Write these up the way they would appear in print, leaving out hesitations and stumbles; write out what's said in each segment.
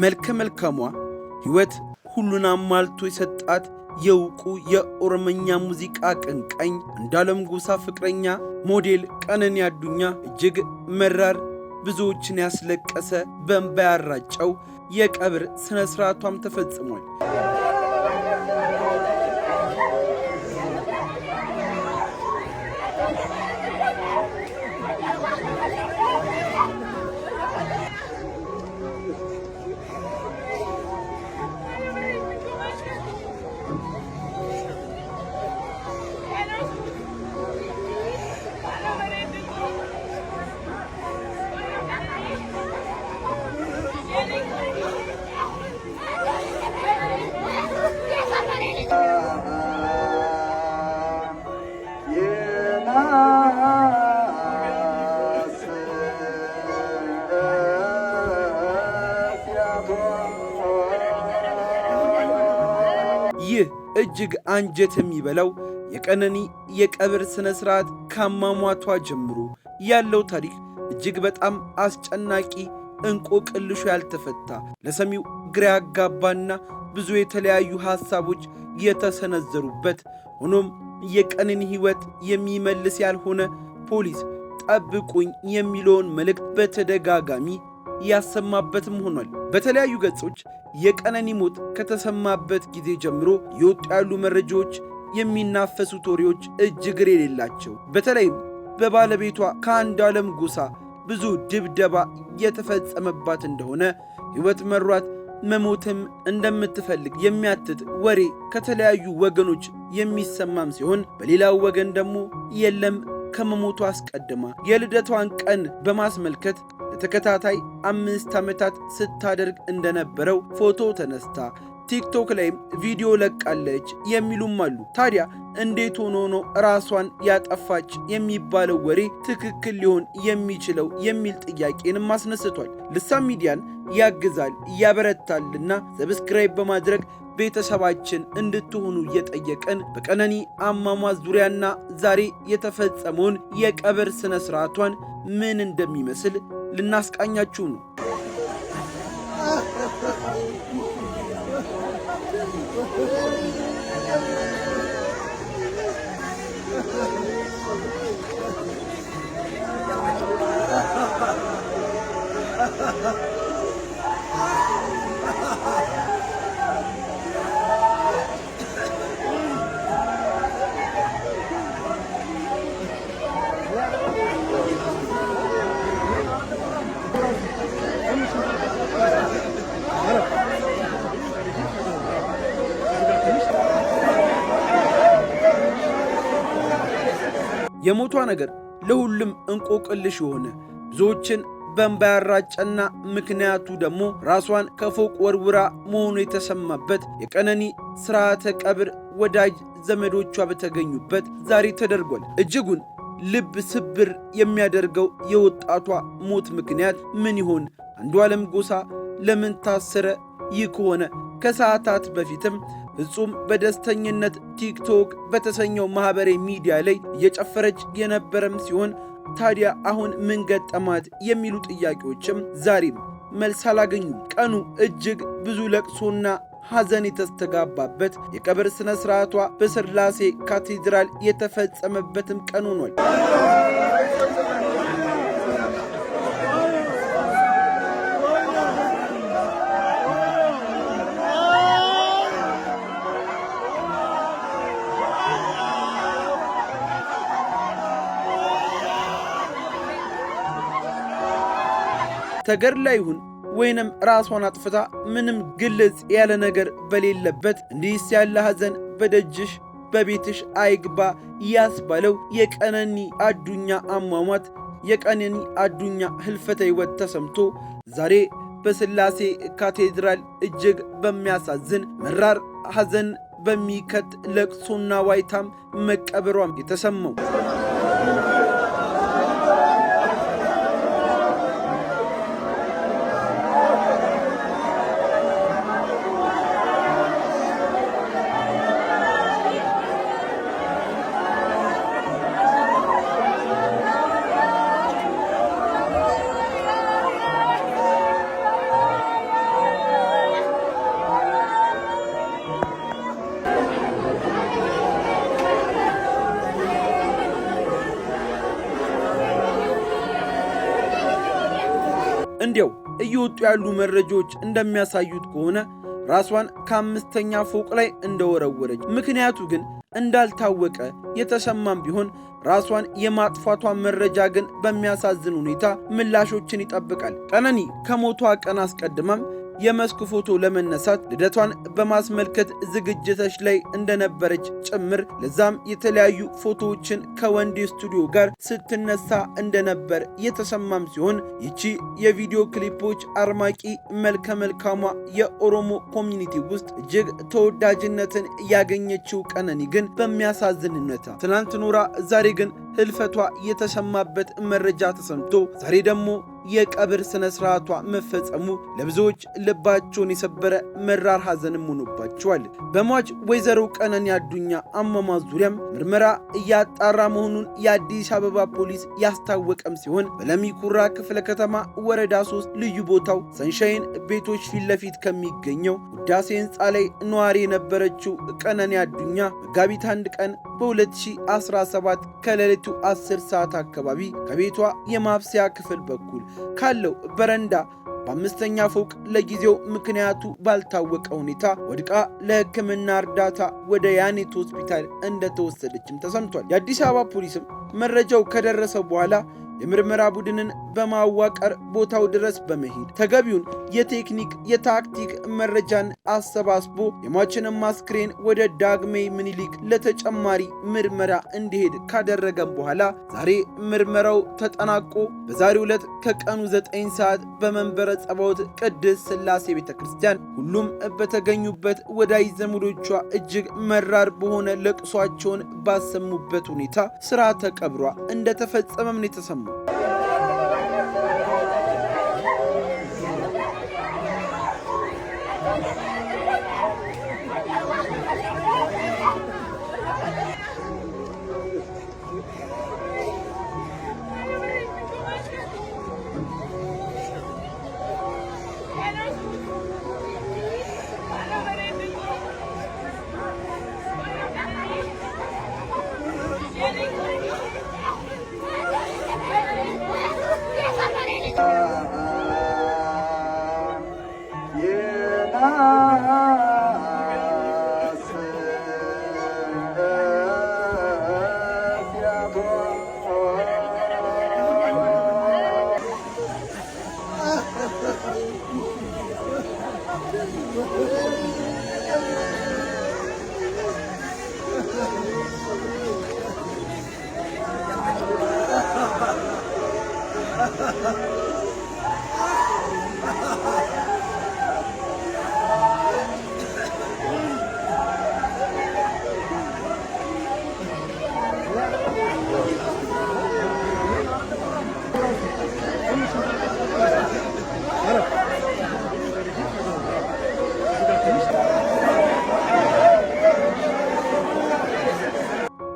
መልከ መልካሟ ሕይወት ሁሉን አሟልቶ የሰጣት የውቁ የኦሮምኛ ሙዚቃ አቀንቃኝ አንዱዓለም ጎሳ ፍቅረኛ ሞዴል ቀነኒ አዱኛ እጅግ መራር ብዙዎችን ያስለቀሰ በእንባ ያራጨው የቀብር ስነ ስርዓቷም ተፈጽሟል። ይህ እጅግ አንጀት የሚበላው የቀነኒ የቀብር ስነ ስርዓት ከአሟሟቷ ጀምሮ ያለው ታሪክ እጅግ በጣም አስጨናቂ እንቆቅልሹ ያልተፈታ ለሰሚው ግራ ያጋባና ብዙ የተለያዩ ሐሳቦች የተሰነዘሩበት ሆኖም የቀነኒ ሕይወት የሚመልስ ያልሆነ ፖሊስ ጠብቁኝ የሚለውን መልእክት በተደጋጋሚ ያሰማበትም ሆኗል። በተለያዩ ገጾች የቀነኒ ሞት ከተሰማበት ጊዜ ጀምሮ የወጡ ያሉ መረጃዎች የሚናፈሱት ወሬዎች እጅግ የሌላቸው በተለይም በባለቤቷ ከአንዱዓለም ጎሳ ብዙ ድብደባ የተፈጸመባት እንደሆነ ሕይወት መሯት መሞትም እንደምትፈልግ የሚያትት ወሬ ከተለያዩ ወገኖች የሚሰማም ሲሆን በሌላው ወገን ደግሞ የለም ከመሞቷ አስቀድማ የልደቷን ቀን በማስመልከት ለተከታታይ 5 ዓመታት ስታደርግ እንደነበረው ፎቶ ተነስታ ቲክቶክ ላይም ቪዲዮ ለቃለች የሚሉም አሉ። ታዲያ እንዴት ሆኖ ነው ራሷን ያጠፋች የሚባለው ወሬ ትክክል ሊሆን የሚችለው የሚል ጥያቄንም አስነስቷል። ልሳን ሚዲያን ያግዛል ያበረታልና ሰብስክራይብ በማድረግ ቤተሰባችን እንድትሆኑ እየጠየቀን በቀነኒ አሟሟት ዙሪያና ዛሬ የተፈጸመውን የቀብር ስነ ስርዓቷን ምን እንደሚመስል ልናስቃኛችሁ ነው። የሞቷ ነገር ለሁሉም እንቆቅልሽ የሆነ ብዙዎችን በእንባ ያራጨና ምክንያቱ ደግሞ ራሷን ከፎቅ ወርውራ መሆኑ የተሰማበት የቀነኒ ስርዓተ ቀብር ወዳጅ ዘመዶቿ በተገኙበት ዛሬ ተደርጓል። እጅጉን ልብ ስብር የሚያደርገው የወጣቷ ሞት ምክንያት ምን ይሆን? አንዱዓለም ጎሳ ለምን ታሰረ? ይህ ከሆነ ከሰዓታት በፊትም ፍጹም በደስተኝነት ቲክቶክ በተሰኘው ማህበራዊ ሚዲያ ላይ እየጨፈረች የነበረም ሲሆን ታዲያ አሁን ምን ገጠማት የሚሉ ጥያቄዎችም ዛሬም መልስ አላገኙም። ቀኑ እጅግ ብዙ ለቅሶና ሐዘን የተስተጋባበት የቀብር ስነ ስርዓቷ በስላሴ ካቴድራል የተፈጸመበትም ቀን ሆኗል። ተገድላ ይሁን ወይንም ራሷን አጥፍታ ምንም ግልጽ ያለ ነገር በሌለበት እንዲህስ ያለ ሐዘን በደጅሽ በቤትሽ አይግባ ያስባለው የቀነኒ አዱኛ አሟሟት የቀነኒ አዱኛ ህልፈተ ሕይወት ተሰምቶ ዛሬ በስላሴ ካቴድራል እጅግ በሚያሳዝን መራር ሐዘን በሚከት ለቅሶና ዋይታም መቀበሯም የተሰማው እንዲያው እየወጡ ያሉ መረጃዎች እንደሚያሳዩት ከሆነ ራሷን ከ5ኛ ፎቅ ላይ እንደወረወረች፣ ምክንያቱ ግን እንዳልታወቀ የተሰማም ቢሆን ራሷን የማጥፋቷ መረጃ ግን በሚያሳዝን ሁኔታ ምላሾችን ይጠብቃል። ቀነኒ ከሞቷ ቀን አስቀድማም የመስክ ፎቶ ለመነሳት ልደቷን በማስመልከት ዝግጅቶች ላይ እንደነበረች ጭምር፣ ለዛም የተለያዩ ፎቶዎችን ከወንዴ ስቱዲዮ ጋር ስትነሳ እንደነበር የተሰማም ሲሆን ይቺ የቪዲዮ ክሊፖች አርማቂ መልከ መልካሟ የኦሮሞ ኮሚኒቲ ውስጥ እጅግ ተወዳጅነትን ያገኘችው ቀነኒ ግን በሚያሳዝን ሁኔታ ትናንት ኖራ ዛሬ ግን ህልፈቷ የተሰማበት መረጃ ተሰምቶ ዛሬ ደግሞ የቀብር ስነ ስርዓቷ መፈጸሙ ለብዙዎች ልባቸውን የሰበረ መራር ሐዘንም ሆኖባቸዋል። በሟች ወይዘሮ ቀነኒ አዱኛ አሟሟት ዙሪያም ምርመራ እያጣራ መሆኑን የአዲስ አበባ ፖሊስ ያስታወቀም ሲሆን በለሚ ኩራ ክፍለ ከተማ ወረዳ 3 ልዩ ቦታው ሰንሻይን ቤቶች ፊት ለፊት ከሚገኘው ውዳሴ ህንፃ ላይ ነዋሪ የነበረችው ቀነኒ አዱኛ መጋቢት 1 ቀን በ2017 ከሌሊቱ 10 ሰዓት አካባቢ ከቤቷ የማብሰያ ክፍል በኩል ካለው በረንዳ በ5ኛ ፎቅ ለጊዜው ምክንያቱ ባልታወቀ ሁኔታ ወድቃ ለሕክምና እርዳታ ወደ ያኔት ሆስፒታል እንደተወሰደችም ተሰምቷል። የአዲስ አበባ ፖሊስም መረጃው ከደረሰ በኋላ የምርመራ ቡድንን በማዋቀር ቦታው ድረስ በመሄድ ተገቢውን የቴክኒክ የታክቲክ መረጃን አሰባስቦ የሟችንን አስክሬን ወደ ዳግማዊ ምኒልክ ለተጨማሪ ምርመራ እንዲሄድ ካደረገም በኋላ ዛሬ ምርመራው ተጠናቆ በዛሬው ዕለት ከቀኑ 9 ሰዓት በመንበረ ጸባዖት ቅድስት ሥላሴ ቤተክርስቲያን ሁሉም በተገኙበት ወዳጅ ዘመዶቿ እጅግ መራር በሆነ ለቅሷቸውን ባሰሙበት ሁኔታ ሥርዓተ ቀብሯ እንደተፈጸመም ነው የተሰማው።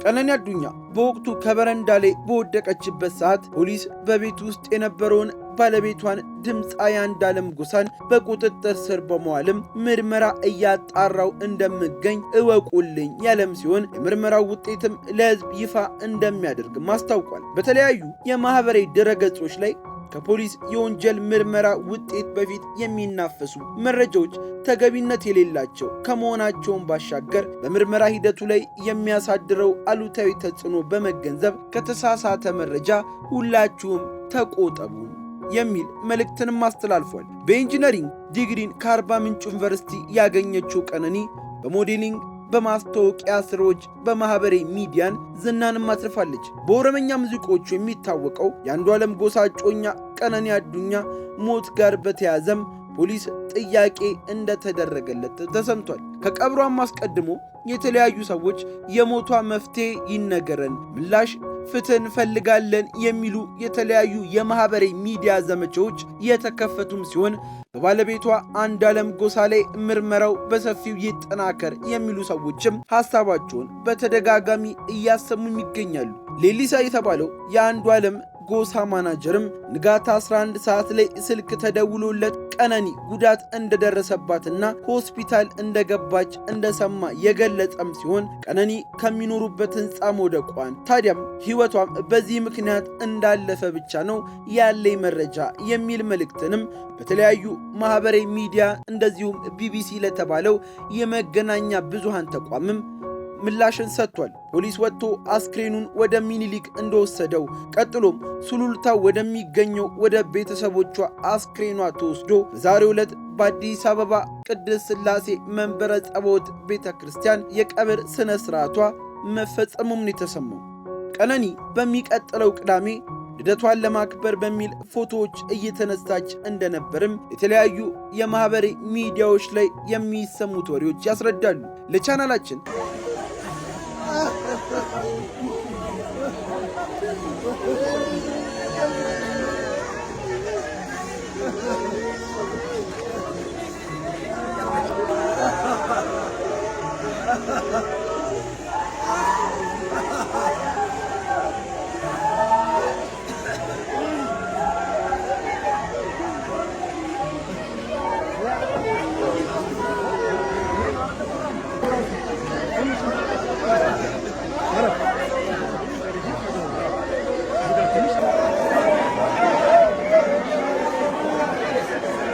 ቀነኒ አዱኛ በወቅቱ ከበረንዳ ላይ በወደቀችበት ሰዓት ፖሊስ በቤት ውስጥ የነበረውን ባለቤቷን ድምፃዊ አንዱዓለም ጎሳን በቁጥጥር ስር በመዋልም ምርመራ እያጣራው እንደሚገኝ እወቁልኝ ያለም ሲሆን የምርመራው ውጤትም ለሕዝብ ይፋ እንደሚያደርግም አስታውቋል። በተለያዩ የማህበራዊ ድረገጾች ላይ ከፖሊስ የወንጀል ምርመራ ውጤት በፊት የሚናፈሱ መረጃዎች ተገቢነት የሌላቸው ከመሆናቸውም ባሻገር በምርመራ ሂደቱ ላይ የሚያሳድረው አሉታዊ ተጽዕኖ በመገንዘብ ከተሳሳተ መረጃ ሁላችሁም ተቆጠቡ የሚል መልእክትንም አስተላልፏል። በኢንጂነሪንግ ዲግሪን ከአርባ ምንጭ ዩኒቨርሲቲ ያገኘችው ቀነኒ በሞዴሊንግ በማስታወቂያ ስራዎች በማህበራዊ ሚዲያን ዝናንም አትርፋለች። በኦሮምኛ ሙዚቃዎቹ የሚታወቀው የአንዱዓለም ጎሳ እጮኛ ቀነኒ አዱኛ ሞት ጋር በተያያዘም ፖሊስ ጥያቄ እንደተደረገለት ተሰምቷል። ከቀብሯም አስቀድሞ የተለያዩ ሰዎች የሞቷ መፍትሄ ይነገረን፣ ምላሽ ፍትህ እንፈልጋለን የሚሉ የተለያዩ የማህበራዊ ሚዲያ ዘመቻዎች የተከፈቱም ሲሆን በባለቤቷ አንዱዓለም ጎሳ ላይ ምርመራው በሰፊው ይጠናከር የሚሉ ሰዎችም ሐሳባቸውን በተደጋጋሚ እያሰሙ ይገኛሉ። ሌሊሳ የተባለው የአንዱዓለም ጎሳ ማናጀርም ንጋት 11 ሰዓት ላይ ስልክ ተደውሎለት ቀነኒ ጉዳት እንደደረሰባትና ሆስፒታል እንደገባች እንደሰማ የገለጸም ሲሆን ቀነኒ ከሚኖሩበት ህንጻ መውደቋን ታዲያም ህይወቷም በዚህ ምክንያት እንዳለፈ ብቻ ነው ያለኝ መረጃ የሚል መልእክትንም በተለያዩ ማህበራዊ ሚዲያ እንደዚሁም ቢቢሲ ለተባለው የመገናኛ ብዙሃን ተቋምም ምላሽን ሰጥቷል። ፖሊስ ወጥቶ አስክሬኑን ወደ ሚኒሊክ እንደወሰደው ቀጥሎም ሱሉልታ ወደሚገኘው ወደ ቤተሰቦቿ አስክሬኗ ተወስዶ በዛሬው ዕለት በአዲስ አበባ ቅድስት ሥላሴ መንበረ ጸባዖት ቤተክርስቲያን የቀብር ስነ ስርዓቷ መፈጸሙም የተሰማው። ቀነኒ በሚቀጥለው ቅዳሜ ልደቷን ለማክበር በሚል ፎቶዎች እየተነሳች እንደነበርም የተለያዩ የማህበራዊ ሚዲያዎች ላይ የሚሰሙት ወሬዎች ያስረዳሉ። ለቻናላችን